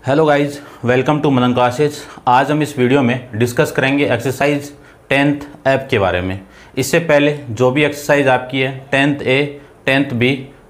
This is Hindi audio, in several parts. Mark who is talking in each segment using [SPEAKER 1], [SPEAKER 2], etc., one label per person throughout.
[SPEAKER 1] Hello guys, welcome to Madan classes. आज हम इस वीडियो में डिस्कस करेंगे एक्सरसाइज 10th ऐप के बारे में। इससे पहले जो भी एक्सरसाइज आपकी है 10th A, 10th B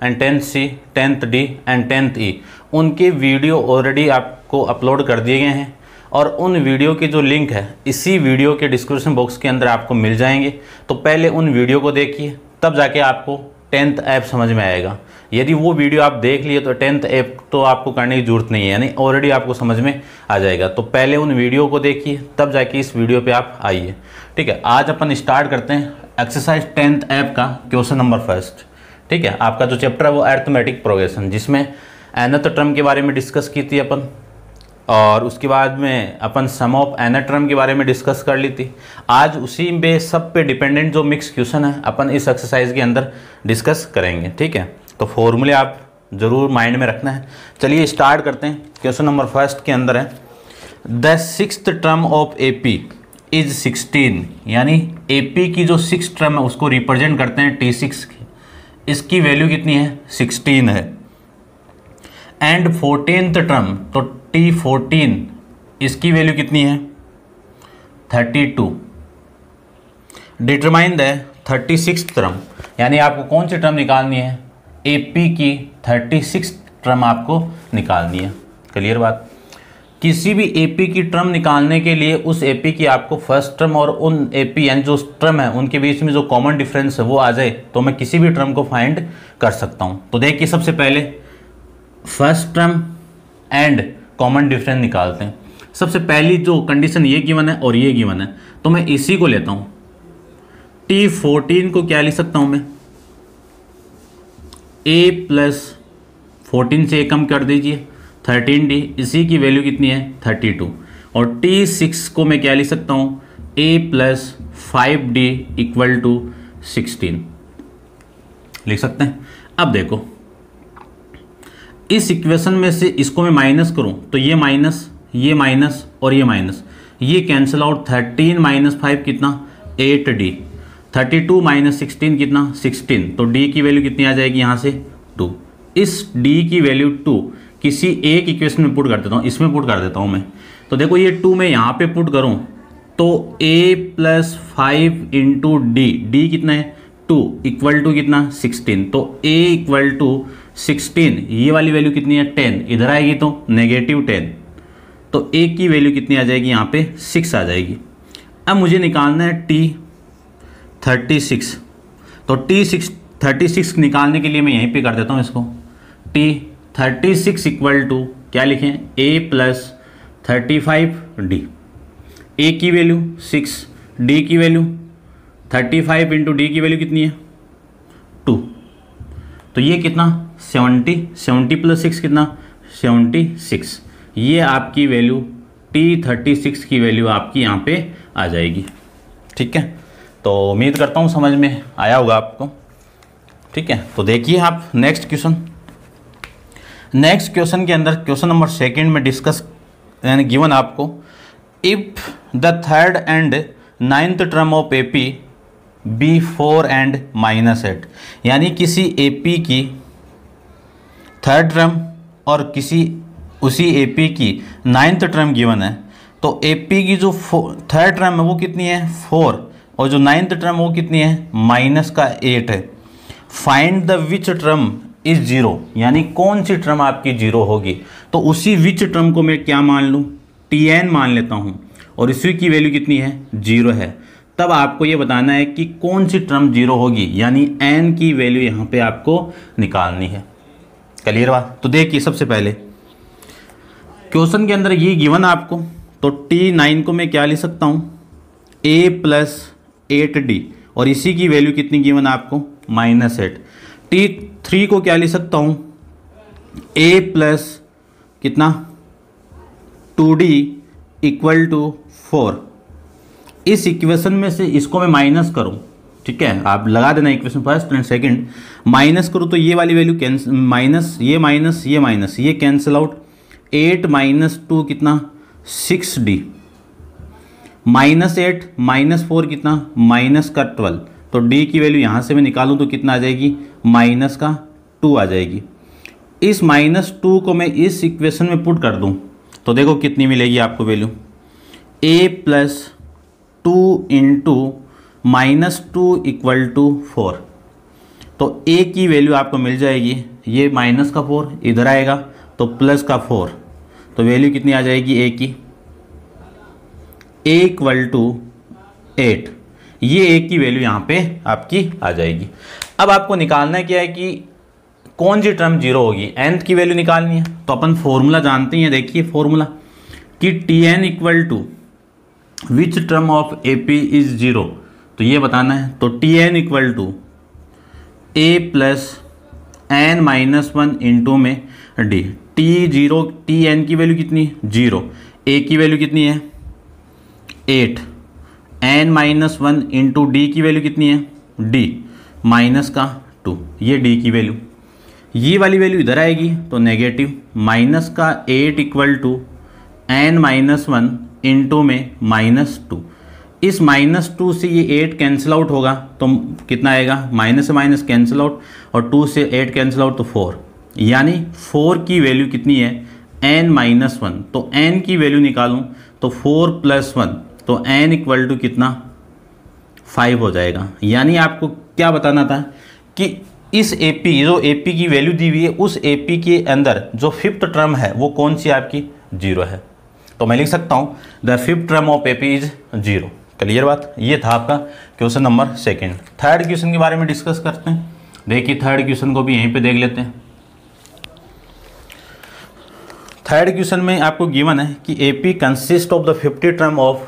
[SPEAKER 1] and 10th C, 10th D and 10th E, उनके वीडियो ऑलरेडी आपको अपलोड कर दिए गए हैं और उन वीडियो के जो लिंक है इसी वीडियो के डिस्क्रिप्शन बॉक्स के अंदर आपको मिल जाएंगे। तो पहले उन वीडियो को देखिए, तब जाके आपको 10th ऐप समझ में आएगा। यदि वो वीडियो आप देख लिए तो 10th ऐप तो आपको करने की ज़रूरत नहीं है, यानी ऑलरेडी आपको समझ में आ जाएगा। तो पहले उन वीडियो को देखिए, तब जाके इस वीडियो पे आप आइए। ठीक है, आज अपन स्टार्ट करते हैं एक्सरसाइज 10th ऐप का क्वेश्चन नंबर फर्स्ट। ठीक है, आपका जो चैप्टर है वो अरिथमेटिक प्रोग्रेशन, जिसमें nth टर्म के बारे में डिस्कस की थी अपन, और उसके बाद में अपन सम ऑफ nth टर्म के बारे में डिस्कस कर ली थी। आज उसी में सब पे डिपेंडेंट जो मिक्स क्वेश्चन है अपन इस एक्सरसाइज के अंदर डिस्कस करेंगे। ठीक है, तो फॉर्मूले आप ज़रूर माइंड में रखना है। चलिए स्टार्ट करते हैं। क्वेश्चन नंबर फर्स्ट के अंदर है the 6th term of AP is 16, यानी AP की जो 6th टर्म है उसको रिप्रेजेंट करते हैं T6 की, इसकी वैल्यू कितनी है 16 है। एंड 14th टर्म तो T14, इसकी वैल्यू कितनी है 32। डिटरमाइन द 36th टर्म, यानी आपको कौन सी टर्म निकालनी है AP की 36th टर्म आपको निकालनी है। क्लियर बात। किसी भी AP की टर्म निकालने के लिए उस AP की आपको फर्स्ट टर्म और उन AP यानी जो टर्म है उनके बीच में जो कॉमन डिफरेंस है वो आ जाए तो मैं किसी भी टर्म को फाइंड कर सकता हूँ। तो देखिए, सबसे पहले first term and common difference निकालते हैं। सबसे पहली जो कंडीशन ये गिवन है और ये गिवन है, तो मैं इसी को लेता हूँ। T14 को क्या लिख सकता हूँ मैं, A प्लस 14 से कम कर दीजिए 13D, इसी की वैल्यू कितनी है 32। और T6 को मैं क्या लिख सकता हूँ, A plus 5D equal to 16 लिख सकते हैं। अब देखो, इस इक्वेशन में से इसको मैं माइनस करूं तो ये माइनस और ये माइनस, ये कैंसिल आउट। 13 माइनस 5 कितना 8D, 32 माइनस 16 कितना 16। तो D की वैल्यू कितनी आ जाएगी यहाँ से 2। इस D की वैल्यू 2 किसी एक इक्वेशन में पुट कर देता हूँ, इसमें पुट कर देता हूँ मैं। तो देखो, ये 2 मैं यहाँ पे पुट करूँ तो A प्लस 5 इंटू D कितना है 2 इक्वल टू कितना 16। तो A इक्वल टू 16, ये वाली वैल्यू कितनी है 10, इधर आएगी तो नेगेटिव 10। तो A की वैल्यू कितनी आ जाएगी यहाँ पे 6 आ जाएगी। अब मुझे निकालना है T36। तो T36 निकालने के लिए मैं यहीं पे कर देता हूँ इसको। T36 इक्वल टू क्या लिखें, A प्लस 35D। A की वैल्यू 6, D की वैल्यू 35 इंटू D की वैल्यू कितनी है 2। तो ये कितना 70 प्लस 6 कितना 76। ये आपकी वैल्यू T36 की वैल्यू आपकी यहाँ पे आ जाएगी। ठीक है, तो उम्मीद करता हूँ समझ में आया होगा आपको। ठीक है, तो देखिए आप नेक्स्ट क्वेश्चन के अंदर क्वेश्चन नंबर सेकंड में डिस्कस यानी गिवन आपको, if the third and 9th term of AP be 4 and -8, यानी किसी AP की थर्ड टर्म और किसी उसी AP की 9th टर्म गिवन है, तो AP की जो थर्ड टर्म है वो कितनी है 4 और जो 9th टर्म वो कितनी है -8 है। Find the which term is 0, यानी कौन सी टर्म आपकी 0 होगी। तो उसी विच टर्म को मैं क्या मान लूँ, Tn मान लेता हूँ, और इसी की वैल्यू कितनी है 0 है। तब आपको ये बताना है कि कौन सी टर्म 0 होगी, यानी n की वैल्यू यहाँ पे आपको निकालनी है। क्लियर बात। तो देखिए, सबसे पहले क्वेश्चन के अंदर ये गिवन आपको, तो T9 को मैं क्या लिख सकता हूँ A प्लस 8D, और इसी की वैल्यू कितनी गिवन आपको -8। T3 को क्या लिख सकता हूँ A प्लस कितना 2D इक्वल टू 4। इस इक्वेशन में से इसको मैं माइनस करूँ, ठीक है, आप लगा देना equation first and second, minus करूँ तो ये वाली वैल्यू कैंसिल, माइनस ये कैंसिल आउट। 8 माइनस 2 कितना 6D, -8 -4 कितना -12। तो D की वैल्यू यहाँ से मैं निकालूँ तो कितना आ जाएगी -2 आ जाएगी। इस -2 को मैं इस इक्वेशन में पुट कर दूं तो देखो कितनी मिलेगी आपको value, a plus 2 into -2 equal to 4। तो a की वैल्यू आपको मिल जाएगी, ये माइनस का 4 इधर आएगा तो प्लस का 4, तो वैल्यू कितनी आ जाएगी a की, a इक्वल टू 8। ये a की वैल्यू यहाँ पे आपकी आ जाएगी। अब आपको निकालना क्या है कि कौन सी टर्म जीरो होगी, nth की वैल्यू निकालनी है। तो अपन फॉर्मूला जानते हैं, देखिए फॉर्मूला कि Tn equal to which term of AP is zero, तो ये बताना है। तो Tn equal to a plus n minus 1 into में d। T0 Tn की वैल्यू कितनी, 0, a की वैल्यू कितनी है 8, n माइनस 1 इंटू डी की वैल्यू कितनी है d माइनस का 2, ये d की वैल्यू, ये वाली वैल्यू इधर आएगी तो नेगेटिव माइनस का 8 equal to n minus 1 into में -2। इस -2 से ये 8 कैंसिल आउट होगा तो कितना आएगा, माइनस से माइनस कैंसिल आउट और 2 से 8 कैंसिल आउट तो 4, यानी 4 की वैल्यू कितनी है n माइनस 1। तो n की वैल्यू निकालूं तो 4 प्लस 1, तो n इक्वल टू कितना 5 हो जाएगा। यानी आपको क्या बताना था कि इस AP, जो AP की वैल्यू दी हुई है उस AP के अंदर जो फिफ्थ टर्म है वो कौन सी आपकी 0 है। तो मैं लिख सकता हूँ the fifth term of AP is 0। Clear बात, ये था आपका question number second. Third question के बारे में डिस्कस करते हैं। देखिए थर्ड क्वेश्चन को भी यहीं पे देख लेते हैं। थर्ड क्वेश्चन में आपको गिवन है कि AP consist of the 50 term of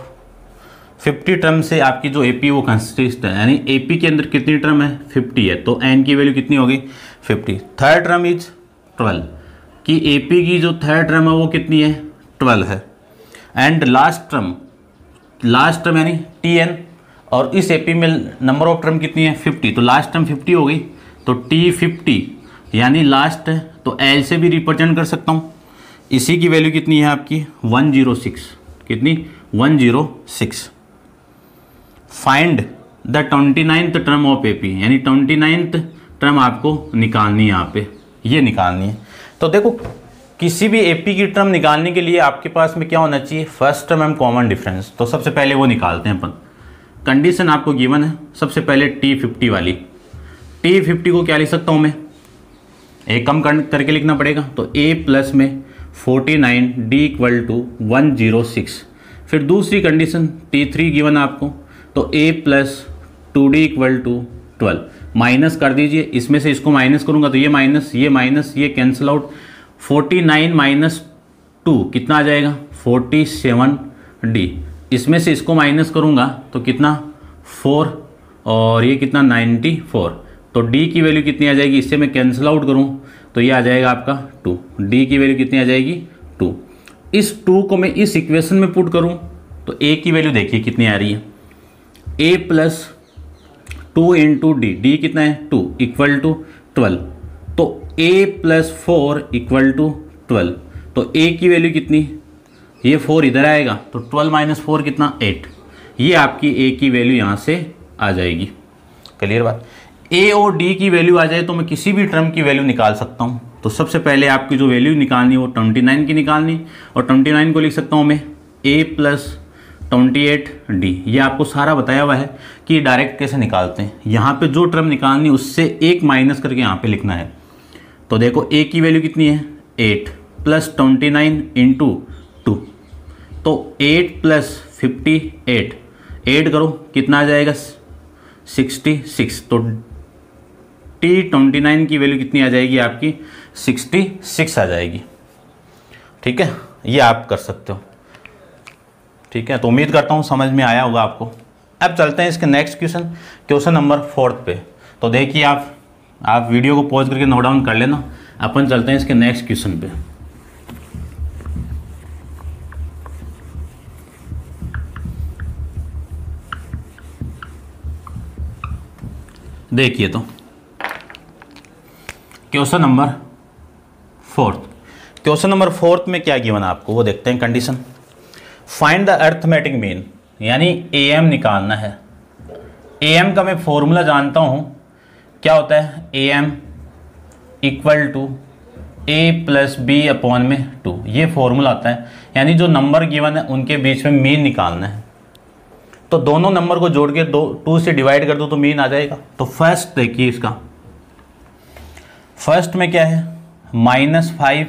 [SPEAKER 1] 50 term से आपकी जो AP वो कंसिस्ट है, यानी AP के अंदर कितनी टर्म है 50 है, तो n की वैल्यू कितनी होगी 50। थर्ड टर्म इज 12, कि AP की जो थर्ड टर्म है वो कितनी है 12 है। एंड लास्ट टर्म यानी Tn, और इस AP में नंबर ऑफ टर्म कितनी है 50, तो लास्ट टर्म 50 हो गई, तो T50 यानी लास्ट है, तो L से भी रिप्रेजेंट कर सकता हूँ। इसी की वैल्यू कितनी है आपकी 106, कितनी 106। Find the 29th term of AP, यानी 29th टर्म आपको निकालनी है, यहाँ पे ये निकालनी है। तो देखो किसी भी AP की टर्म निकालने के लिए आपके पास में क्या होना चाहिए, first term and common difference. तो सबसे पहले वो निकालते हैं अपन। कंडीशन आपको गिवन है, सबसे पहले T50 वाली। T50 को क्या लिख सकता हूँ मैं, एक कम करके लिखना पड़ेगा, तो A प्लस में 49 D इक्वल टू 106। फिर दूसरी कंडीशन T3 गिवन आपको, तो A plus 2D equal to 12। माइनस कर दीजिए, इसमें से इसको माइनस करूंगा तो ये माइनस ये कैंसिल आउट, 49 माइनस 2 कितना आ जाएगा 47D। इसमें से इसको माइनस करूंगा तो कितना 4, और ये कितना 94, तो D की वैल्यू कितनी आ जाएगी, इससे मैं कैंसिल आउट करूं तो ये आ जाएगा आपका 2। D की वैल्यू कितनी आ जाएगी 2। इस 2 को मैं इस इक्वेशन में पुट करूं तो A की वैल्यू देखिए कितनी आ रही है, A प्लस 2 इंटू D कितना है 2 इक्वल टू 12, तो A प्लस 4 इक्वल टू 12, तो A की वैल्यू कितनी, ये 4 इधर आएगा तो 12 माइनस 4 कितना 8, ये आपकी A की वैल्यू यहाँ से आ जाएगी। क्लियर बात। A और D की वैल्यू आ जाए तो मैं किसी भी टर्म की वैल्यू निकाल सकता हूँ। तो सबसे पहले आपकी जो वैल्यू निकालनी है वो 29 की निकालनी, और 29 को लिख सकता हूँ मैं A प्लस 28D। ये आपको सारा बताया हुआ है कि डायरेक्ट कैसे निकालते हैं। यहाँ पे जो टर्म निकालनी है उससे एक माइनस करके यहाँ पे लिखना है। तो देखो A की वैल्यू कितनी है 8 प्लस 29 इंटू 2, तो 8 प्लस 58, 8 करो कितना आ जाएगा 66, तो T29 की वैल्यू कितनी आ जाएगी आपकी 66 आ जाएगी। ठीक है, ये आप कर सकते हो। ठीक है, तो उम्मीद करता हूँ समझ में आया होगा आपको। अब चलते हैं इसके नेक्स्ट क्वेश्चन नंबर 4 पे। तो देखिए आप वीडियो को पॉज करके नोट डाउन कर लेना। अपन चलते हैं इसके नेक्स्ट क्वेश्चन पे। देखिए तो क्वेश्चन नंबर 4 में क्या गिवन आपको वो देखते हैं। Condition find the arithmetic mean, यानी AM निकालना है। AM का मैं फॉर्मूला जानता हूं, क्या होता है AM equal to A plus B upon में 2, ये फॉर्मूला आता है। यानी जो नंबर गिवन है उनके बीच में मीन निकालना है। तो दोनों नंबर को जोड़ के 2 से डिवाइड कर दो तो मीन आ जाएगा। तो फर्स्ट देखिए इसका, फर्स्ट में क्या है, -5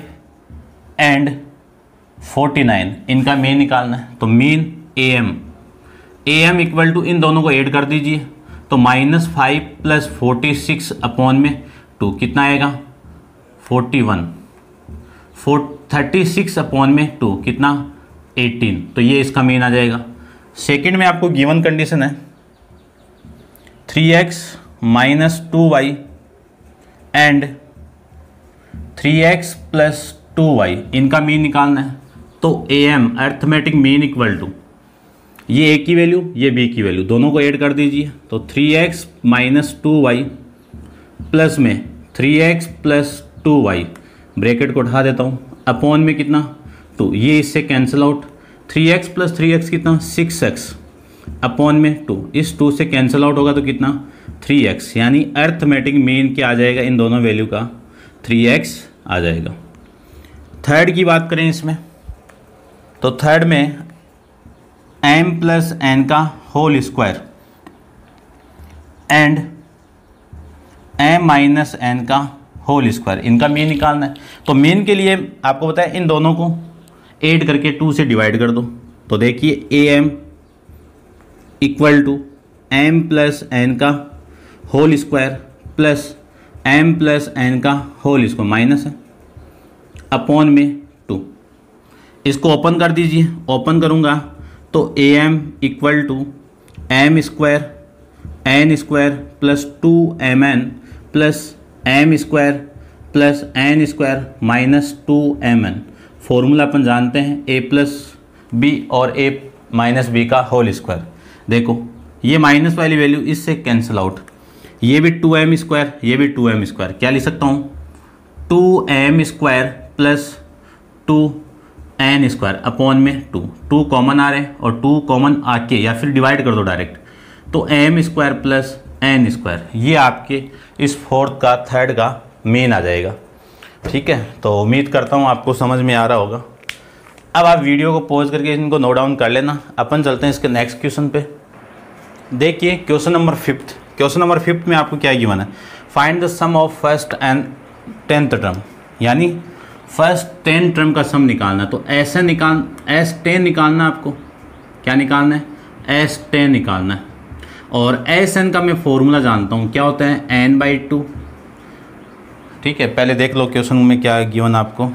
[SPEAKER 1] एंड 49, इनका मीन निकालना है। तो मीन am इक्वल टू इन दोनों को ऐड कर दीजिए, तो -5 प्लस 46 अपॉन में 2 कितना आएगा 41, 36 अपॉन में 2 कितना 18, तो ये इसका मीन आ जाएगा। सेकंड में आपको गिवन कंडीशन है 3x minus 2y and 3x plus 2y, इनका मीन निकालना है। तो am arithmetic mean equal to ये a की वैल्यू ये b की वैल्यू दोनों को ऐड कर दीजिए, तो 3x माइनस 2y प्लस में 3x प्लस 2y, ब्रैकेट को उठा देता हूँ, अपॉन में कितना 2, ये इससे cancel out, 3x plus 3x कितना 6x अपॉन में 2, इस 2 से कैंसिल आउट होगा तो कितना 3x, यानी अर्थमेटिक मीन क्या आ जाएगा इन दोनों वैल्यू का 3x आ जाएगा। थर्ड की बात करें इसमें, तो थर्ड में m प्लस n का whole square and m minus n का होल स्क्वायर, इनका मीन निकालना है। तो मीन के लिए आपको बताया इन दोनों को ऐड करके 2 से डिवाइड कर दो, तो देखिए am equal to m plus n का whole square plus m plus n का होल स्क्वायर माइनस है अपॉन में 2, इसको ओपन कर दीजिए, ओपन करूँगा तो am equal to m square n square plus 2mn plus m square plus n square minus 2mn। Formula अपन जानते हैं a प्लस बी और a माइनस बी का होल स्क्वायर। देखो ये माइनस वाली वैल्यू इससे कैंसिल आउट, ये भी 2m स्क्वायर ये भी 2m स्क्वायर, क्या लिख सकता हूँ 2m square plus 2n square upon में 2 कॉमन आ रहे हैं और 2 कॉमन आके या फिर डिवाइड कर दो डायरेक्ट, तो m square plus n square, ये आपके इस फोर्थ का थर्ड का मीन आ जाएगा। ठीक है, तो उम्मीद करता हूँ आपको समझ में आ रहा होगा। अब आप वीडियो को पॉज करके इनको नोट डाउन कर लेना, अपन चलते हैं इसके नेक्स्ट क्वेश्चन पे। देखिए क्वेश्चन नंबर 5, क्वेश्चन नंबर 5 में आपको क्या गिवन है, find the sum of first and 10th term, यानी फर्स्ट 10 टर्म का सम निकालना। तो S10 निकालना, आपको क्या निकालना है S10 निकालना है। और Sn का मैं फॉर्मूला जानता हूँ, क्या होता है n/2। ठीक है, पहले देख लो क्वेश्चन में क्या गिवन आपको,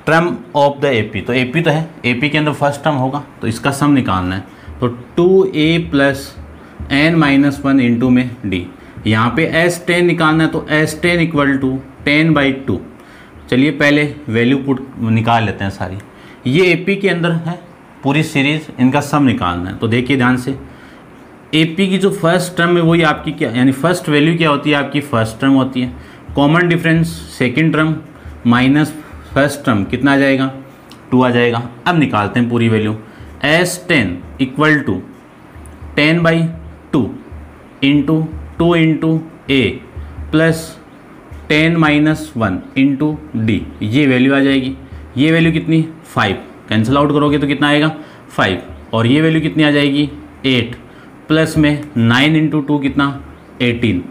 [SPEAKER 1] टर्म ऑफ द AP, तो AP तो है, AP के अंदर फर्स्ट टर्म होगा तो इसका सम निकालना है। तो 2a प्लस n-1 इंटू में d, यहाँ पे S10 निकालना है, तो S10 इक्वल टू 10/2। चलिए पहले वैल्यू पुट निकाल लेते हैं सारी, ये AP के अंदर है पूरी सीरीज़, इनका सम निकालना है। तो देखिए ध्यान से, AP की जो फर्स्ट टर्म है वही आपकी क्या, यानी फर्स्ट वैल्यू क्या होती है आपकी फर्स्ट टर्म होती है, common difference second term minus first term कितना आ जाएगा 2 आ जाएगा। अब निकालते हैं पूरी value, S10 equal to 10/2 into 2 into a plus 10-1 into D, ये वैल्यू आ जाएगी। ये वैल्यू कितनी 5, कैंसिल आउट करोगे तो कितना आएगा 5, और ये वैल्यू कितनी आ जाएगी 8 प्लस में 9 इंटू 2 कितना 18,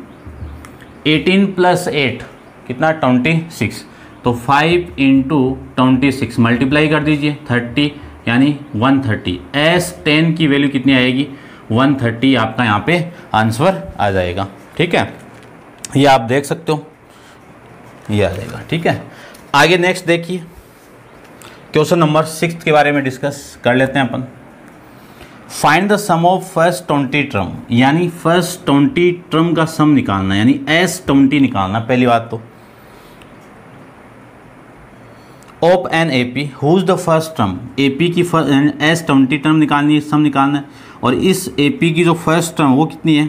[SPEAKER 1] 18 प्लस 8 कितना 26, तो 5 इंटू 26 मल्टीप्लाई कर दीजिए 30 यानी 130। S10 की वैल्यू कितनी आएगी 130, आपका यहाँ पे आंसर आ जाएगा। ठीक है, ये आप देख सकते हो, ये आ जाएगा। ठीक है, आगे नेक्स्ट देखिए क्वेश्चन नंबर 6 के बारे में डिस्कस कर लेते हैं अपन। Find the sum of first 20 term, यानी फर्स्ट 20 टर्म का सम निकालना, यानी S20 निकालना। पहली बात तो of an AP who is the first term, AP की S20 टर्म निकालनी है, सम निकालना है। और इस AP की जो फर्स्ट टर्म वो कितनी है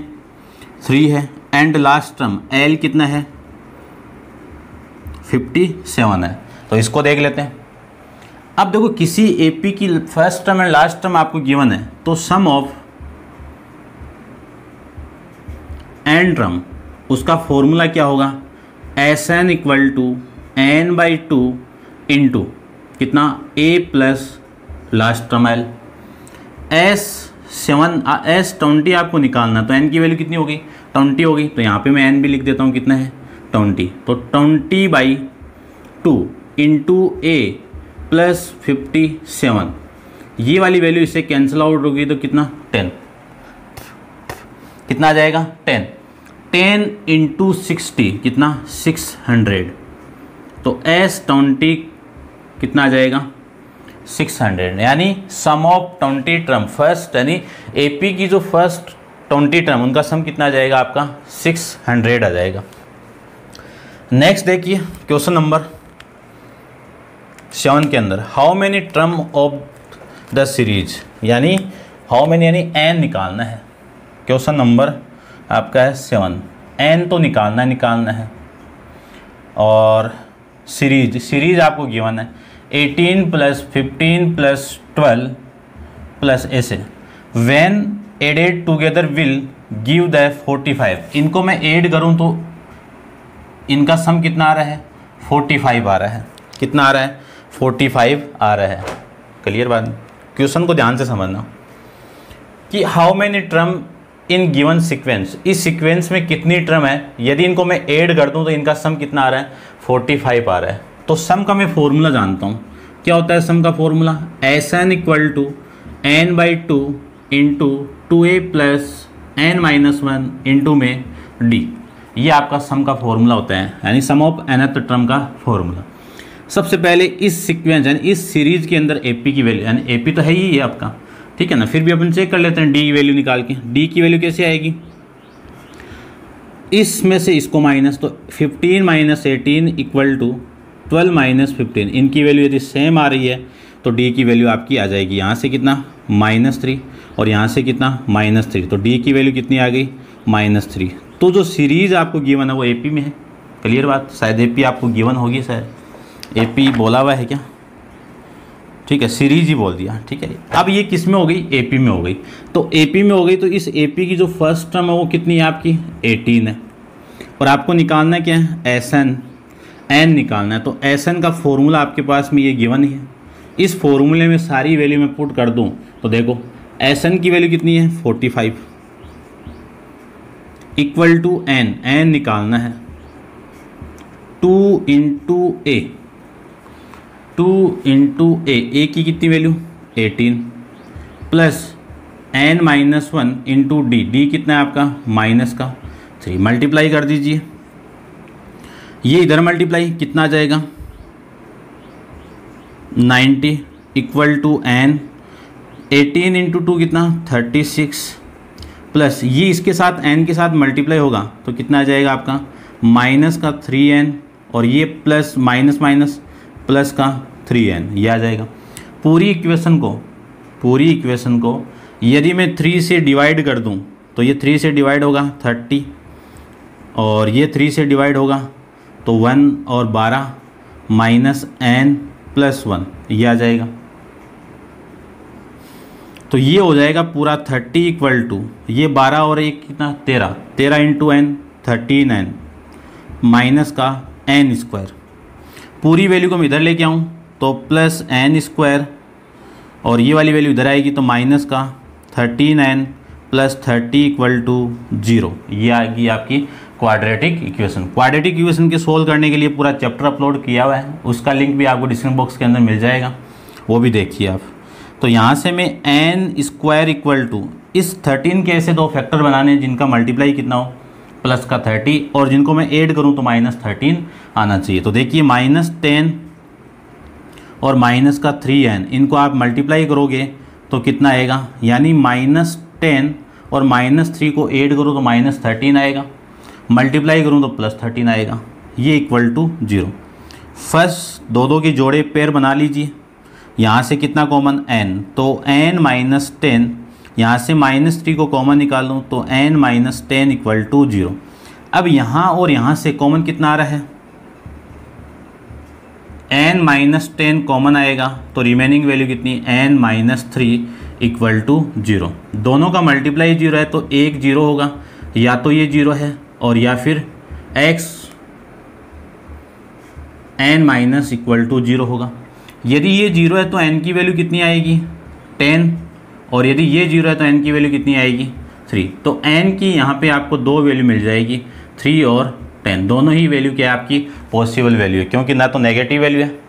[SPEAKER 1] 3 है, एंड लास्ट टर्म L कितना है 57 है। तो इसको देख लेते हैं। अब देखो किसी AP की first term and last term आपको गिवन है, तो सम ऑफ एन टर्म उसका फॉर्मूला क्या होगा, Sn equal to n/2 into कितना a plus last term l। S20 आपको निकालना, तो n की वैल्यू कितनी होगी 20 होगी, तो यहाँ पे मैं n भी लिख देता हूँ, कितना है 20, तो 20/2 इंटू a प्लस 57, ये वाली वैल्यू इससे कैंसिल आउट होगी तो कितना 10, कितना आ जाएगा 10 इंटू 60 कितना 600, तो S20 कितना आ जाएगा 600, यानी सम ऑफ 20 टर्म फर्स्ट, यानी एपी की जो फर्स्ट 20 टर्म उनका सम कितना आ जाएगा आपका 600 आ जाएगा। नेक्स्ट देखिए क्वेश्चन नंबर 7 के अंदर how many term of the series, यानी हाउ मेनी यानी n निकालना है। क्वेश्चन नंबर आपका है 7, n तो निकालना है और सीरीज आपको गिवन है 18 प्लस 15 प्लस 12 प्लस ऐसे, when added together will give the 45। इनको मैं ऐड करूं तो इनका सम कितना आ रहा है 45 आ रहा है, कितना आ रहा है 45 आ रहा है। क्लियर बात, क्वेश्चन को ध्यान से समझना कि how many term in given sequence, इस सीक्वेंस में कितनी टर्म है, यदि इनको मैं ऐड कर दूं तो इनका सम कितना आ रहा है 45 आ रहा है। तो सम का मैं फॉर्मूला जानता हूँ, क्या होता है सम का formula, Sn = n/2 into 2a plus n-1 into में d, ये आपका सम का फॉर्मूला होता है, यानी सम ऑफ nth टर्म का फॉर्मूला। सबसे पहले इस सीक्वेंस यानी इस सीरीज के अंदर AP की वैल्यू, यानी AP तो है ही है आपका, ठीक है ना, फिर भी अपन चेक कर लेते हैं D की वैल्यू निकाल के। D की वैल्यू कैसे आएगी, इसमें से इसको माइनस, तो 15 - 18 = 12 - 15, इनकी वैल्यू यदि सेम आ रही है तो D की वैल्यू आपकी आ जाएगी यहाँ से कितना -3 और यहाँ से कितना -3, तो D की वैल्यू कितनी आ गई -3। तो जो सीरीज आपको गिवन है वो AP में है। क्लियर बात, शायद AP आपको गिवन होगी, शायद AP बोला हुआ है क्या, ठीक है सीरीज ही बोल दिया, ठीक है। अब ये किस में हो गई AP में हो गई, तो AP में हो गई, तो इस AP की जो फर्स्ट टर्म है वो कितनी है आपकी 18 है, और आपको निकालना क्या है Sn, n निकालना है। तो Sn का फॉर्मूला आपके पास में ये गिवन ही है, इस फॉर्मूले में सारी वैल्यू मैं पुट कर दूं तो देखो Sn की वैल्यू कितनी है 45 इक्वल टू n निकालना है 2 इंटू a की कितनी value 18 plus n-1 into d कितना है आपका -3, मल्टीप्लाई कर दीजिए, ये इधर मल्टीप्लाई कितना आ जाएगा 90 इक्वल टू n, 18 इंटू 2 कितना 36 प्लस ये इसके साथ n के साथ मल्टीप्लाई होगा तो कितना आ जाएगा आपका -3n और ये प्लस माइनस प्लस का 3n, ये आ जाएगा। पूरी इक्वेशन को यदि मैं 3 से डिवाइड कर दूं तो ये 3 से डिवाइड होगा 30 और ये 3 से डिवाइड होगा तो 1 और 12 -n + 1, ये आ जाएगा। तो ये हो जाएगा पूरा 30 इक्वल टू ये 12 और 1 कितना 13 इंटू n 13n माइनस का n²। पूरी वैल्यू को मैं इधर लेके आऊँ तो प्लस n² और ये वाली वैल्यू इधर आएगी तो माइनस का 13n + 30 इक्वल टू 0, ये आएगी आपकी क्वाड्रेटिक इक्वेशन। क्वाड्रेटिक इक्वेशन के सोल्व करने के लिए पूरा चैप्टर अपलोड किया हुआ है, उसका लिंक भी आपको डिस्क्रिप्शन बॉक्स के अंदर मिल जाएगा, वो भी देखिए आप। तो यहाँ से मैं n² इक्वल टू इस 13 के ऐसे दो फैक्टर बनाने हैं जिनका मल्टीप्लाई कितना हो प्लस का 30 और जिनको मैं ऐड करूँ तो -13 आना चाहिए। तो देखिए -10 और माइनस का 3n, इनको आप मल्टीप्लाई करोगे तो कितना आएगा, यानी -10 और -3 को ऐड करो तो -13 आएगा, मल्टीप्लाई करूँ तो +13 आएगा, ये इक्वल टू 0। फर्स्ट दो के जोड़े पेयर बना लीजिए, यहाँ से कितना कॉमन n, तो n - 10, यहाँ से -3 को कॉमन निकाल लूँ तो n - 10 इक्वल टू 0। अब यहाँ और यहाँ से कॉमन कितना आ रहा है n - 10 कॉमन आएगा तो रिमेनिंग वैल्यू कितनी n - 3 इक्वल टू 0। दोनों का मल्टीप्लाई 0 है तो एक 0 होगा, या तो ये 0 है और या फिर x n minus equal to 0 होगा। यदि ये 0 है तो n की वैल्यू कितनी आएगी 10, और यदि ये 0 है तो n की वैल्यू कितनी आएगी 3। तो n की यहाँ पे आपको दो वैल्यू मिल जाएगी, 3 और 10, दोनों ही वैल्यू क्या है आपकी पॉसिबल वैल्यू है, क्योंकि ना तो नेगेटिव वैल्यू है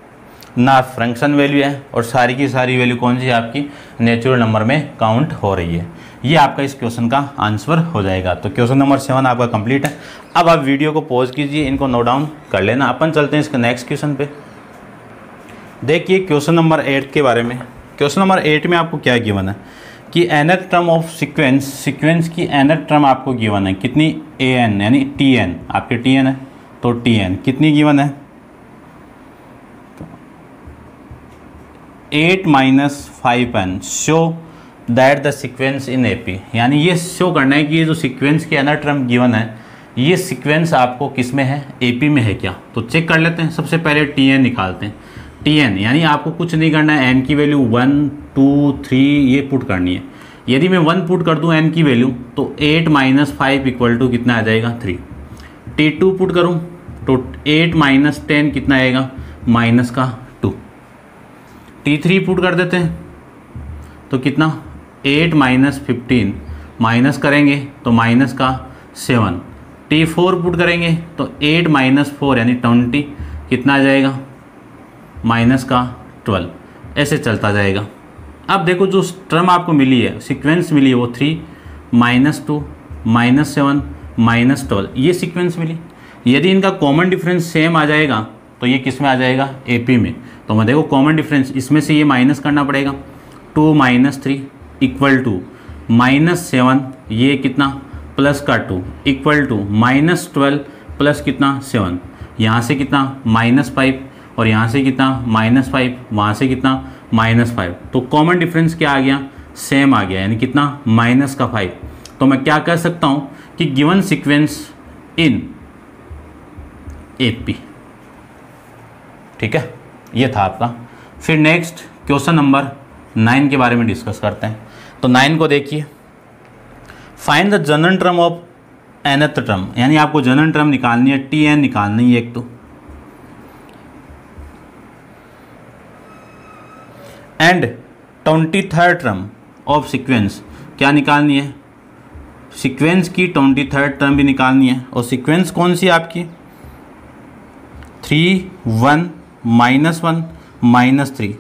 [SPEAKER 1] ना फंक्शन वैल्यू है, और सारी की सारी वैल्यू कौन सी है आपकी नेचुरल नंबर में काउंट हो रही है। ये आपका इस क्वेश्चन का आंसर हो जाएगा। तो क्वेश्चन नंबर 7 आपका कंप्लीट है। अब आप वीडियो को पॉज कीजिए, इनको नोट डाउन कर लेना। अपन चलते हैं इसके नेक्स्ट क्वेश्चन पे। देखिए क्वेश्चन नंबर 8 के बारे में। क्वेश्चन नंबर 8 में आपको क्या गिवन है कि nth टर्म ऑफ सीक्वेंस की nth टर्म आपको गिवन है कितनी, an यानी tn, आपके tn है तो tn कितनी गिवन है 8 minus 5n। Show that the sequence in AP, यानी ये शो करना है कि ये जो सीक्वेंस की nth टर्म गिवन है ये सीक्वेंस आपको किस में है AP में है क्या। तो चेक कर लेते हैं। सबसे पहले tn निकालते हैं। tn यानी आपको कुछ नहीं करना है, n की वैल्यू 1 2 3 ये पुट करनी है। यदि मैं 1 पुट कर दूं n की वैल्यू तो 8 माइनस 5 इक्वल टू कितना आ जाएगा 3। t2 पुट करूं तो 8 माइनस 10 कितना आएगा माइनस का 2। t3 पुट कर देते हैं तो कितना 8 माइनस 15 माइनस करेंगे तो माइनस का 7। t4 पुट करेंगे तो 8 माइनस 4 यानी 20 कितना आ जाएगा माइनस का 12। ऐसे चलता जाएगा। अब देखो जो टर्म आपको मिली है सीक्वेंस मिली है वो 3 माइनस 2 माइनस 7 माइनस 12 ये सीक्वेंस मिली। यदि इनका कॉमन डिफरेंस सेम आ जाएगा तो ये किस में आ जाएगा AP में। तो मैं देखो कॉमन डिफरेंस इसमें से ये माइनस करना पड़ेगा, 2 माइनस 3 इक्वल टू माइनस 7 ये कितना प्लस का 2 इक्वल टू माइनस 12 प्लस कितना 7, यहाँ से कितना माइनस 5 और यहाँ से कितना माइनस 5, वहाँ से कितना माइनस 5। तो कॉमन डिफरेंस क्या आ गया सेम आ गया, यानी कितना माइनस का 5। तो मैं क्या कह सकता हूँ कि गिवन सीक्वेंस इन AP। ठीक है, ये था आपका। फिर नेक्स्ट क्वेश्चन नंबर 9 के बारे में डिस्कस करते हैं। तो 9 को देखिए, find the general term of nth term, यानी आपको जनरल टर्म निकालनी है, tn निकालनी है एक तो, and 23rd term of sequence क्या निकालनी है, सीक्वेंस की 23rd टर्म भी निकालनी है। और सीक्वेंस कौन सी आपकी 3 1 माइनस 1 माइनस 3,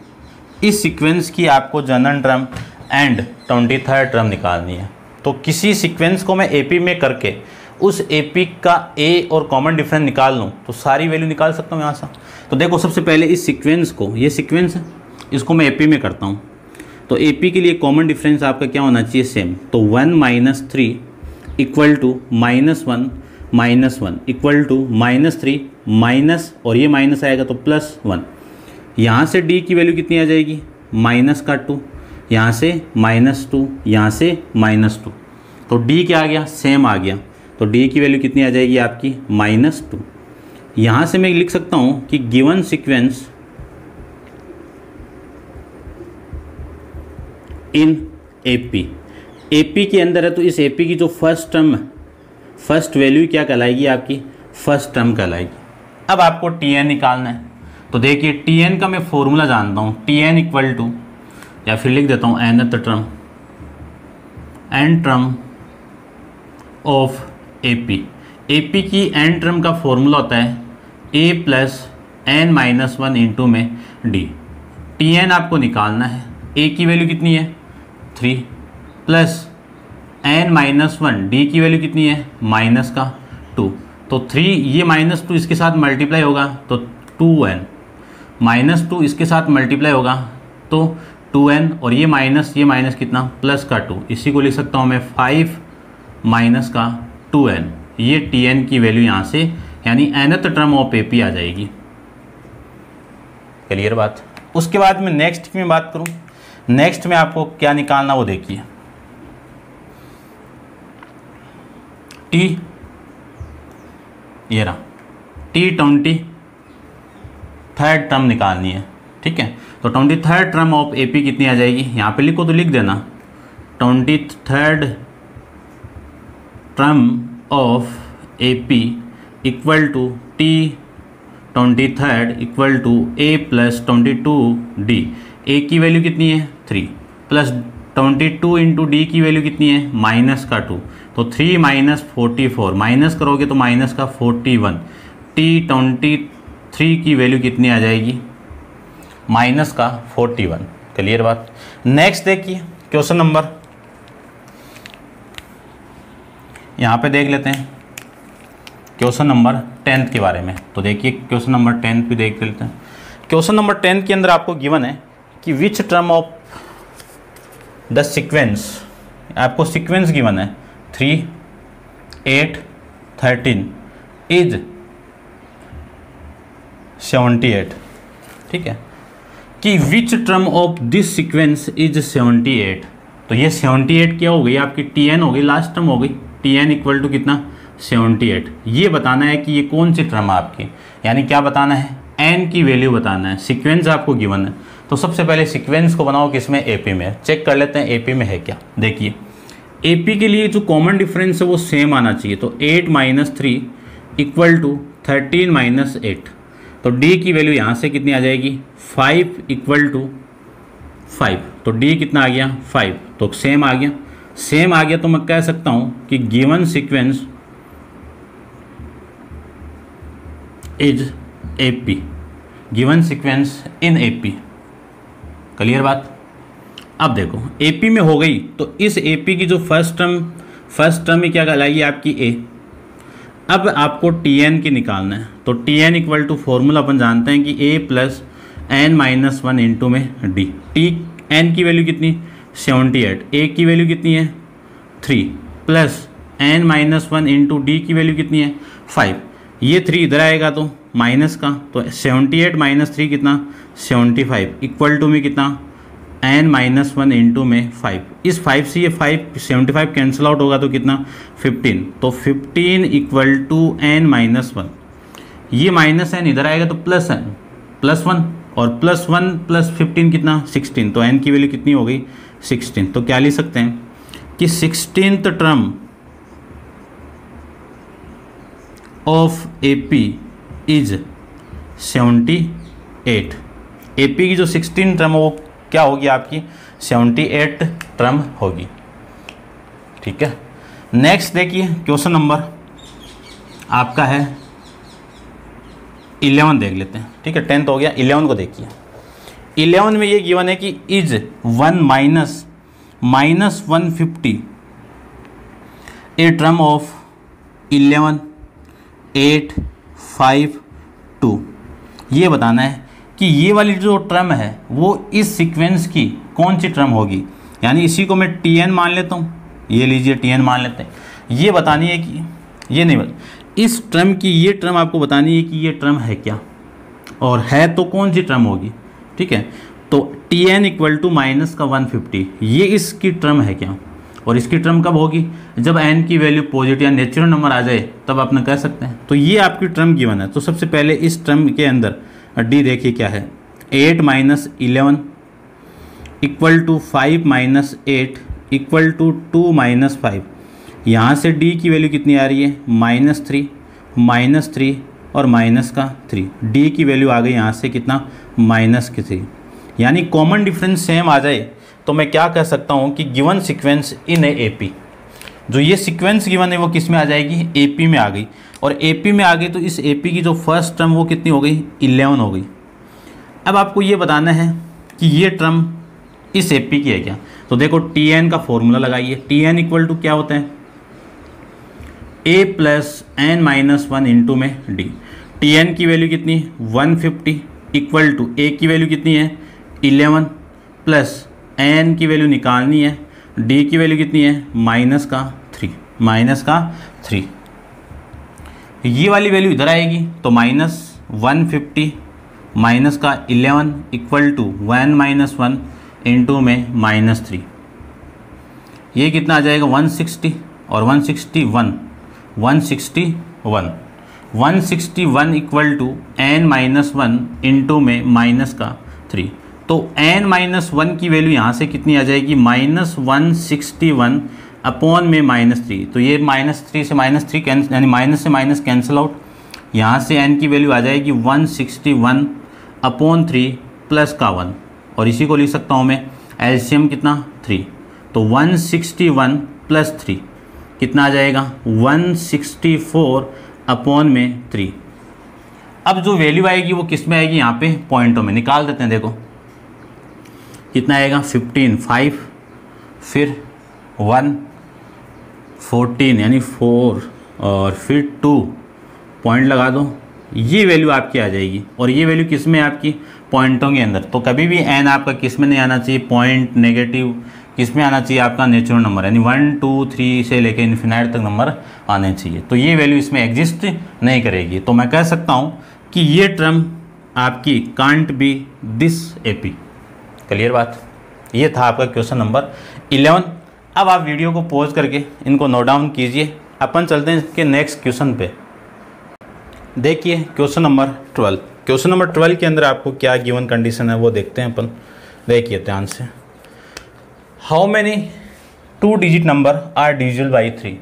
[SPEAKER 1] इस सीक्वेंस की आपको general term and 23rd term निकालनी है। तो किसी सीक्वेंस को मैं AP में करके उस AP का A और कॉमन डिफरेंस निकाल लूँ तो सारी वैल्यू निकाल सकता हूँ यहाँ से। तो देखो सबसे पहले इस सीक्वेंस को, ये सीक्वेंस है, इसको मैं AP में करता हूँ। तो AP के लिए कॉमन डिफरेंस आपका क्या होना चाहिए सेम। तो 1 minus 3 equal to minus 1 minus 1 equal to minus 3 minus, और ये माइनस आएगा तो प्लस 1। यहाँ से D की वैल्यू कितनी आ जाएगी माइनस का 2, यहाँ से माइनस 2, यहाँ से माइनस 2। तो D क्या आ गया सेम आ गया। तो D की वैल्यू कितनी आ जाएगी आपकी माइनस 2। यहाँ से मैं लिख सकता हूँ कि गिवन सीक्वेंस इन AP के अंदर है, तो इस AP की जो फर्स्ट टर्म है, फर्स्ट वैल्यू क्या कहलाएगी आपकी फर्स्ट टर्म कहलाएगी। अब आपको tn निकालना है। तो देखिए tn का मैं फॉर्मूला जानता हूँ, tn इक्वल टू, या फिर लिख देता हूँ nth term, n term of AP की n टर्म का फॉर्मूला होता है a plus n minus 1 into में d। tn आपको निकालना है, a की वैल्यू कितनी है 3 प्लस n माइनस 1, d की वैल्यू कितनी है माइनस का 2। तो 3 ये माइनस 2 इसके साथ मल्टीप्लाई होगा तो 2n, माइनस 2 इसके साथ मल्टीप्लाई होगा तो 2n, और ये माइनस कितना प्लस का 2, इसी को लिख सकता हूँ मैं 5 माइनस का 2n। ये tn की वैल्यू यहाँ से यानी nth टर्म ऑफ AP आ जाएगी। क्लियर बात। उसके बाद में नेक्स्ट की मैं बात करूँ, नेक्स्ट में आपको क्या निकालना वो देखिए, T, ये रहा T23rd टर्म निकालनी है। ठीक है, तो 23rd टर्म ऑफ AP कितनी आ जाएगी, यहाँ पे लिखो तो लिख देना 23rd term of AP equal to 23 equal to A plus 22d। A की वैल्यू कितनी है 3 प्लस 22 इंटू डी की वैल्यू कितनी है माइनस का 2, तो 3 माइनस 44, माइनस करोगे तो माइनस का 41। टी 23 की वैल्यू कितनी आ जाएगी माइनस का 41। क्लियर बात। नेक्स्ट देखिए क्वेश्चन नंबर, यहाँ पे देख लेते हैं क्वेश्चन नंबर 10 के बारे में। तो देखिए क्वेश्चन नंबर 10 भी देख लेते हैं। क्वेश्चन नंबर 10 के अंदर आपको गिवन है कि विच टर्म ऑफ द सीक्वेंस, आपको सीक्वेंस गिवन है 3, 8, 13 इज 78। ठीक है, कि विच term of this sequence is 78। तो ये 78 क्या हो गई आपकी Tn हो गई, लास्ट टर्म हो गई। Tn इक्वल टू कितना 78। ये बताना है कि ये कौन सी टर्म है आपकी, यानी क्या बताना है n की वैल्यू बताना है। सीक्वेंस आपको गिवन है, तो सबसे पहले सीक्वेंस को बनाओ किसमें AP में। चेक कर लेते हैं AP में है क्या। देखिए AP के लिए जो कॉमन डिफरेंस है वो सेम आना चाहिए। तो 8 माइनस 3 इक्वल टू 13 माइनस 8। तो D की वैल्यू यहाँ से कितनी आ जाएगी 5 इक्वल टू 5। तो D कितना आ गया 5, तो सेम आ गया। सेम आ गया तो मैं कह सकता हूँ कि given sequence is AP, given sequence in AP। Clear बात। अब देखो AP में हो गई, तो इस AP की जो फर्स्ट टर्म में क्या कहलाएगी आपकी A। अब आपको Tn की निकालना है। तो Tn इक्वल टू फॉर्मूला अपन जानते हैं कि A plus n minus 1 into में D। Tn की वैल्यू कितनी 78, A की वैल्यू कितनी है 3 plus n minus 1 into D की वैल्यू कितनी है 5। ये 3 इधर आएगा तो माइनस का, तो 78 माइनस 3 कितना 75 इक्वल टू में कितना n माइनस 1 इंटू में 5। इस 5 से ये 75 कैंसिल आउट होगा तो कितना 15। तो 15 इक्वल टू n माइनस 1। ये माइनस n इधर आएगा तो प्लस n प्लस 1, और प्लस 1 प्लस 15 कितना 16। तो n की वैल्यू कितनी हो गई 16। तो क्या लिख सकते हैं कि 16th term of AP is 78। AP की जो 16 टर्म वो क्या होगी आपकी 78 टर्म होगी। ठीक है, नेक्स्ट देखिए क्वेश्चन नंबर आपका है 11 देख लेते हैं। ठीक है, 10th हो गया, 11 को देखिए। 11 में ये गिवन है कि is 1 minus 150 a term of 11, 8, 5, 2। ये बताना है कि ये वाली जो टर्म है वो इस सीक्वेंस की कौन सी टर्म होगी। यानी इसी को मैं Tn मान लेता हूँ, ये लीजिए Tn मान लेते हैं। ये बतानी है कि ये नहीं इस टर्म की ये टर्म आपको बतानी है कि ये टर्म है क्या, और है तो कौन सी टर्म होगी। ठीक है, तो Tn इक्वल टू माइनस का 150 ये इसकी टर्म है क्या, और इसकी टर्म कब होगी जब n की वैल्यू पॉजिटिव या नेचुरल नंबर आ जाए तब अपना कह सकते हैं। तो ये आपकी टर्म गिवन है। तो सबसे पहले इस टर्म के अंदर D देखिए क्या है 8 minus 11 equal to 5 minus 8 equal to 2 minus 5। यहाँ से D की वैल्यू कितनी आ रही है माइनस 3 और माइनस का 3। D की वैल्यू आ गई यहाँ से कितना माइनस की 3। यानी कॉमन डिफरेंस सेम आ जाए तो मैं क्या कह सकता हूँ कि गिवन सीक्वेंस इन AP, जो ये सीक्वेंस गिवन है वो किस में आ जाएगी AP में आ गई। और AP में आ गई तो इस AP की जो फर्स्ट टर्म वो कितनी हो गई 11 हो गई। अब आपको ये बताना है कि ये टर्म इस AP की है क्या। तो देखो Tn का फॉर्मूला लगाइए। Tn इक्वल टू क्या होता है A plus n minus 1 into में D। Tn की वैल्यू कितनी 150 इक्वल टू A की वैल्यू कितनी है 11 प्लस n की वैल्यू निकालनी है, D की वैल्यू कितनी है माइनस का 3। ये वाली वैल्यू इधर आएगी तो माइनस 150 माइनस का 11 इक्वल टू 1 माइनस 1 इंटू में माइनस 3। ये कितना आ जाएगा 160 और 161 equal to n minus 1 into में माइनस का 3। तो n माइनस 1 की वैल्यू यहाँ से कितनी आ जाएगी -161 अपॉन में -3। तो ये -3 से -3 यानी माइनस से माइनस कैंसिल आउट, यहाँ से n की वैल्यू आ जाएगी 161/3 प्लस का 1, और इसी को लिख सकता हूँ मैं एलसीएम कितना 3, तो 161 प्लस 3 कितना आ जाएगा 164/3। अब जो वैल्यू आएगी वो किस में आएगी, यहाँ पे पॉइंटों में निकाल देते हैं। देखो कितना आएगा 15, 5 फिर 1 14 यानी 4 और फिर 2 पॉइंट लगा दो, ये वैल्यू आपकी आ जाएगी। और ये वैल्यू किस में आपकी पॉइंटों के अंदर। तो कभी भी n आपका किस में नहीं आना चाहिए, पॉइंट नेगेटिव किस में आना चाहिए, आपका नेचुरल नंबर यानी 1 2 3 से लेकर इन्फिनाइट तक नंबर आने चाहिए। तो ये वैल्यू इसमें एग्जिस्ट नहीं करेगी। तो मैं कह सकता हूँ कि ये टर्म आपकी can't be this AP. Clear बात। ये था आपका क्वेश्चन नंबर 11। अब आप वीडियो को पॉज करके इनको नोट डाउन कीजिए। अपन चलते हैं इसके नेक्स्ट क्वेश्चन पे। देखिए क्वेश्चन नंबर 12। क्वेश्चन नंबर 12 के अंदर आपको क्या गिवन कंडीशन है वो देखते हैं अपन। देखिए ध्यान से, how many 2 digit number are divisible by 3।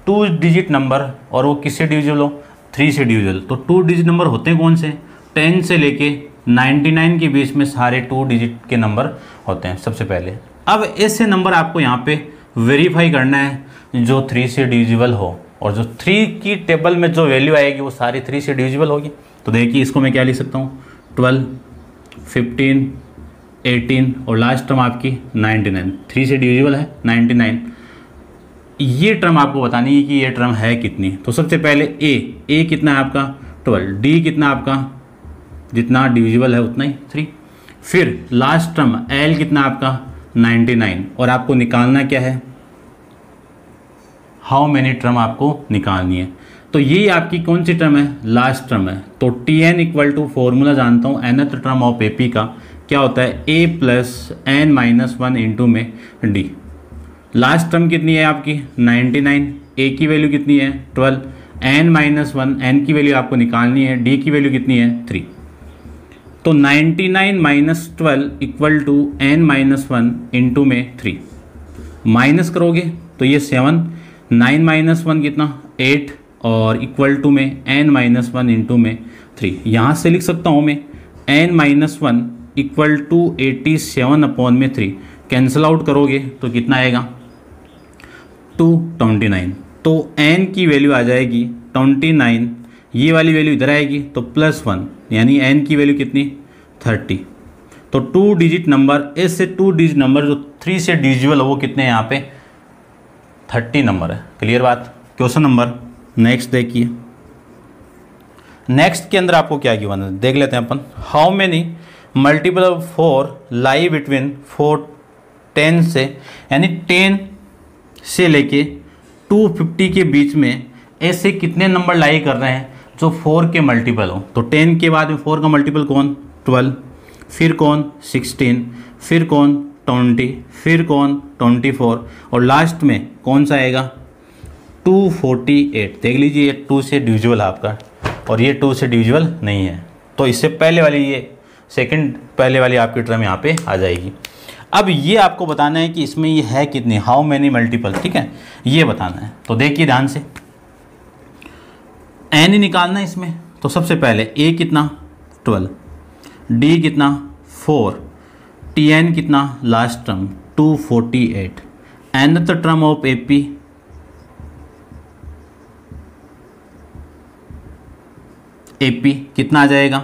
[SPEAKER 1] 2 digit number और वो किससे डिविजिबल हो, 3 से डिविजिबल। तो 2 डिजिट नंबर होते हैं कौन से, 10 से लेके 99 के बीच में सारे 2 डिजिट के नंबर होते हैं सबसे पहले। अब ऐसे नंबर आपको यहाँ पे वेरीफाई करना है जो 3 से डिविजिबल हो, और जो 3 की टेबल में जो वैल्यू आएगी वो सारी 3 से डिविजिबल होगी। तो देखिए इसको मैं क्या लिख सकता हूँ, 12 15 18 और लास्ट टर्म आपकी 99। 3 से डिविजिबल है 99। ये टर्म आपको बतानी है कि ये टर्म है कितनी। तो सबसे पहले ए कितना है आपका 12, डी कितना आपका जितना डिविजिबल है उतना ही 3, फिर लास्ट टर्म एल कितना आपका 99, और आपको निकालना क्या है, हाउ मैनी टर्म आपको निकालनी है। तो ये आपकी कौन सी टर्म है, लास्ट टर्म है। तो T N equal to formula जानता हूँ nth टर्म ऑफ एपी का क्या होता है, a plus N minus 1 into में डी। लास्ट टर्म कितनी है आपकी 99, a की वैल्यू कितनी है 12, n माइनस 1 n की वैल्यू आपको निकालनी है, d की वैल्यू कितनी है 3। तो 99 minus 12 equal to n minus 1 into में 3। माइनस करोगे तो ये 7, 9 माइनस 1 कितना 8 और इक्वल टू में n माइनस 1 इंटू में 3। यहाँ से लिख सकता हूँ मैं n minus 1 equal to 87/3। Cancel out करोगे तो कितना आएगा 229। तो n की वैल्यू आ जाएगी 29, ये वाली वैल्यू इधर आएगी तो +1 यानी n की वैल्यू कितनी 30। तो 2 डिजिट नंबर, ऐसे 2 डिजिट नंबर जो 3 से डिविजिबल हो वो कितने हैं यहाँ पे 30 नंबर है। क्लियर बात। क्वेश्चन नंबर नेक्स्ट देखिए। नेक्स्ट के अंदर आपको क्या गिवन है देख लेते हैं अपन। How many multiple of 4 lie between 4 10 से यानी 10 से लेके 250 के बीच में ऐसे कितने नंबर लाई कर रहे हैं जो 4 के मल्टीपल हो। तो 10 के बाद में 4 का मल्टीपल कौन 12, फिर कौन 16, फिर कौन 20, फिर कौन 24 और लास्ट में कौन सा आएगा 248। देख लीजिए ये 2 से डिविजिबल है आपका और ये 2 से डिविजिबल नहीं है। तो इससे पहले वाली ये सेकंड पहले वाली आपकी टर्म यहाँ पे आ जाएगी। अब ये आपको बताना है कि इसमें ये है कितनी, हाउ मैनी मल्टीपल, ठीक है ये बताना है। तो देखिए ध्यान से, एन ही निकालना है इसमें। तो सबसे पहले ए कितना 12, डी कितना 4, टी एन कितना last term 248, nth term of AP कितना आ जाएगा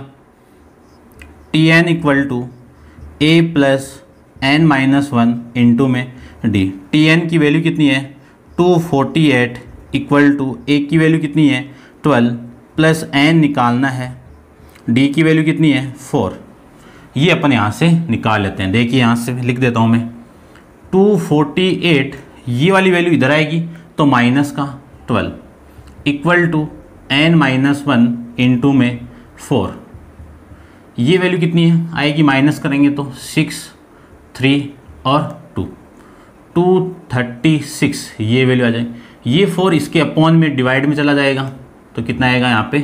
[SPEAKER 1] T N equal to A plus N minus 1 into में डी। टी एन की वैल्यू कितनी है 248 इक्वल टू ए की वैल्यू कितनी है 12 प्लस एन निकालना है, डी की वैल्यू कितनी है 4। ये अपन यहाँ से निकाल लेते हैं। देखिए यहाँ से लिख देता हूँ मैं 248, ये वाली वैल्यू इधर आएगी तो माइनस का 12 equal to N minus 1 into में 4। ये वैल्यू कितनी है आएगी, माइनस करेंगे तो 6 3 और 2 236 ये वैल्यू आ जाएगी। ये 4 इसके अपॉन में डिवाइड में चला जाएगा तो कितना आएगा यहाँ पे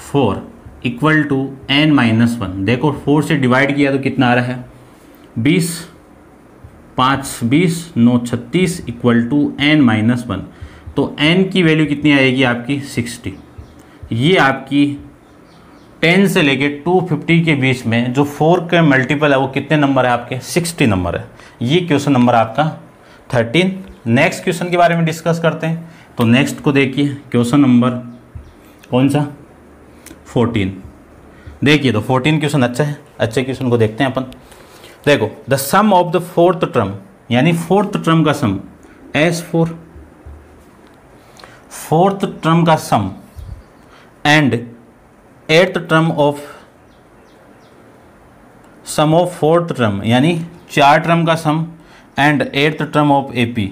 [SPEAKER 1] 4 इक्वल टू n माइनस 1। देखो 4 से डिवाइड किया तो कितना आ रहा है 20, 5 20 9 36 इक्वल टू n माइनस 1। तो n की वैल्यू कितनी आएगी आपकी 60। ये आपकी 10 से लेके 250 के बीच में जो 4 के मल्टीपल है वो कितने नंबर है आपके? 60 नंबर है। ये क्वेश्चन नंबर आपका 13। नेक्स्ट क्वेश्चन के बारे में डिस्कस करते हैं। तो नेक्स्ट को देखिए, क्वेश्चन नंबर कौन सा? 14। देखिए तो 14 क्वेश्चन अच्छा है, अच्छे क्वेश्चन को देखते हैं अपन। देखो, the sum of the fourth term, यानी फोर्थ टर्म का सम S4, फोर्थ टर्म का sum and eighth term of sum of fourth term, यानी 4 टर्म का sum and eighth term of AP।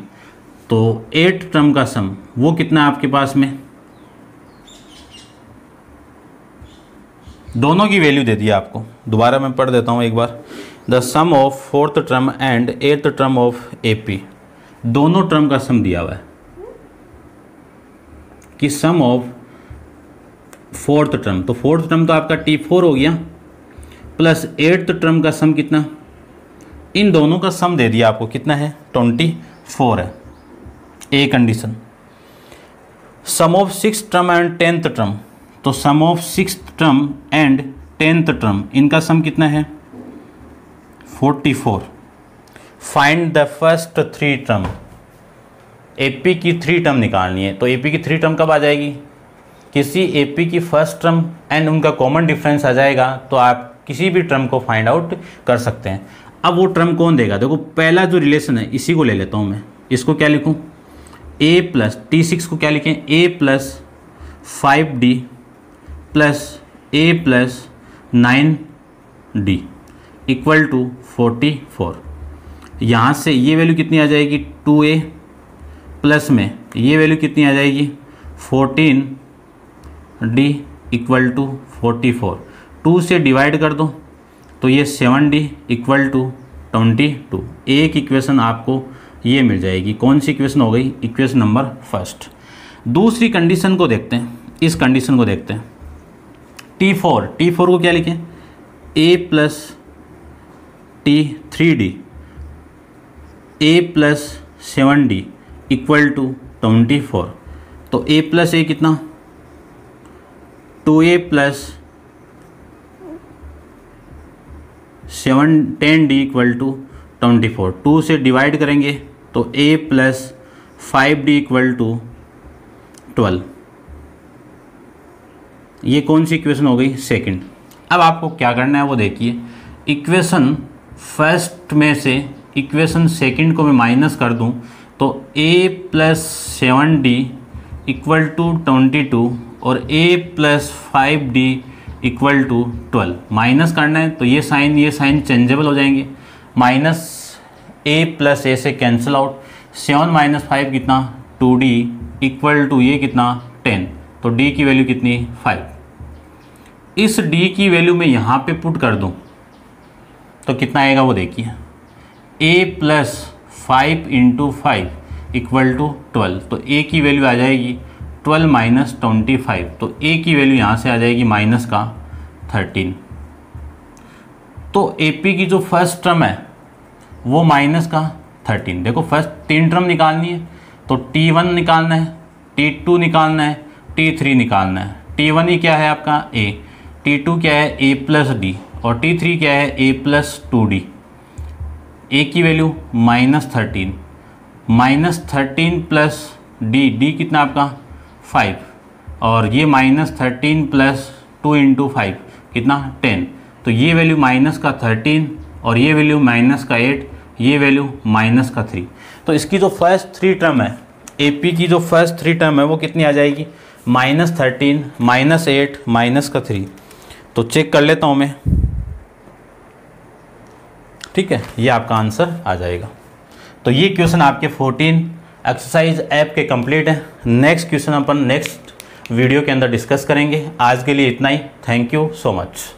[SPEAKER 1] तो 8 टर्म का सम वो कितना है आपके पास में? दोनों की वैल्यू दे दी आपको। दोबारा मैं पढ़ देता हूँ एक बार। The sum of fourth term and eighth term of AP, दोनों टर्म का सम दिया हुआ है कि सम ऑफ फोर्थ टर्म, तो फोर्थ टर्म तो आपका T4 हो गया, प्लस एट्थ टर्म का सम कितना? इन दोनों का सम दे दिया आपको, कितना है? 24 है। A condition. Sum of six term and 10th term, तो sum of sixth term and 10th term, इनका सम कितना है? 44। Find the first 3 term, AP की 3 टर्म निकालनी है। तो AP की 3 टर्म कब आ जाएगी? किसी AP की फर्स्ट टर्म एंड उनका कॉमन डिफरेंस आ जाएगा तो आप किसी भी टर्म को फाइंड आउट कर सकते हैं। अब वो टर्म कौन देगा? देखो, पहला जो रिलेशन है इसी को ले लेता हूँ मैं। इसको क्या लिखूँ? A प्लस T6 को क्या लिखें? A plus 5D plus A plus 9D equal to 44। यहाँ से ये वैल्यू कितनी आ जाएगी? 2A प्लस में ये वैल्यू कितनी आ जाएगी? 14D equal to 44। 2 से डिवाइड कर दो तो ये 7D इक्वल टू 22। एक इक्वेशन आपको ये मिल जाएगी। कौन सी इक्वेशन हो गई? Equation number first. दूसरी कंडीशन को देखते हैं, इस कंडीशन को देखते हैं। T4 को क्या लिखें? A plus T3D A plus 7D equal to 24। तो A प्लस A कितना? 2A plus 10D equal to 24। 2 से डिवाइड करेंगे तो A plus 5D equal to 12। ये कौन सी इक्वेशन हो गई? सेकंड। अब आपको क्या करना है वो देखिए। इक्वेशन फर्स्ट में से इक्वेशन सेकंड को मैं माइनस कर दूं तो A plus 7D equal to 22 और A plus 5D equal to 12 minus करना है। तो ये साइन चेंजेबल हो जाएंगे। माइनस A प्लस A से कैंसिल आउट। 7 माइनस 5 कितना? 2D इक्वल टू ये कितना? 10। तो D की वैल्यू कितनी? 5। इस D की वैल्यू मैं यहाँ पे पुट कर दूँ तो कितना आएगा वो देखिए। A plus 5 into 5 equal to 12। तो A की वैल्यू आ जाएगी 12 माइनस 25। तो A की वैल्यू यहाँ से आ जाएगी माइनस का 13। तो AP की जो फर्स्ट टर्म है वो माइनस का 13। देखो, फर्स्ट 3 टर्म निकालनी है तो T1 निकालना है, T2 निकालना है, T3 निकालना है। T1 ही क्या है आपका? A। T2 क्या है? A plus D। और T3 क्या है? A plus 2D। A की value minus 13। Minus 13 plus D कितना आपका? 5। और ये माइनस 13 प्लस 2 इंटू 5 कितना? 10। तो ये वैल्यू माइनस का 13 और ये वैल्यू माइनस का 8, ये वैल्यू माइनस का 3। तो इसकी जो फर्स्ट 3 टर्म है, AP की जो फर्स्ट 3 टर्म है वो कितनी आ जाएगी? माइनस 13, माइनस 8, माइनस का 3। तो चेक कर लेता हूँ मैं, ठीक है, ये आपका आंसर आ जाएगा। तो ये क्वेश्चन आपके 14 एक्सरसाइज ऐप के कंप्लीट है। नेक्स्ट क्वेश्चन अपन नेक्स्ट वीडियो के अंदर डिस्कस करेंगे। आज के लिए इतना ही। Thank you so much.